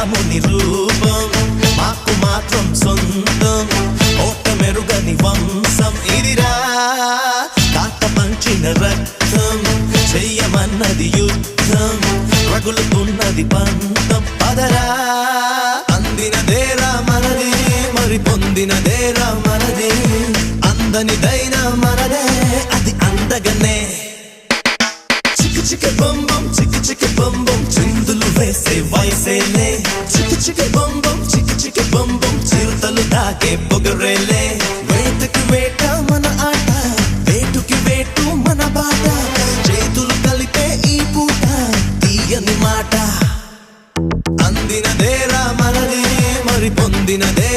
రాముని రూపం మాకు మాత్రం సొంతం ఓట మెరుగని వంశం ఇదిరా తాత పంచిన రక్తం చెయ్యమన్నది యుద్ధం రగులుతున్నది పంతం పదరా అందినదేరా మనది మరి పొందినదేరా మనది అందనిదైనా మనదే అది అందగనే చిక్కి చిక్కి బొంబం చిక్కి చిక్కి బొంబం చిందులు వేసే వయసేలే చిక్కి చిక్కి బొంబం చిక్కి చిక్కి బొంబం చిరుతలు దాకే పొగరేలే వేటకి వేట మన ఆట వేటుకి వేటు మన బాట చేతులు కలిపే ఈ పూట తీయని మాట అందినదేరా మనది మరి పొందినదే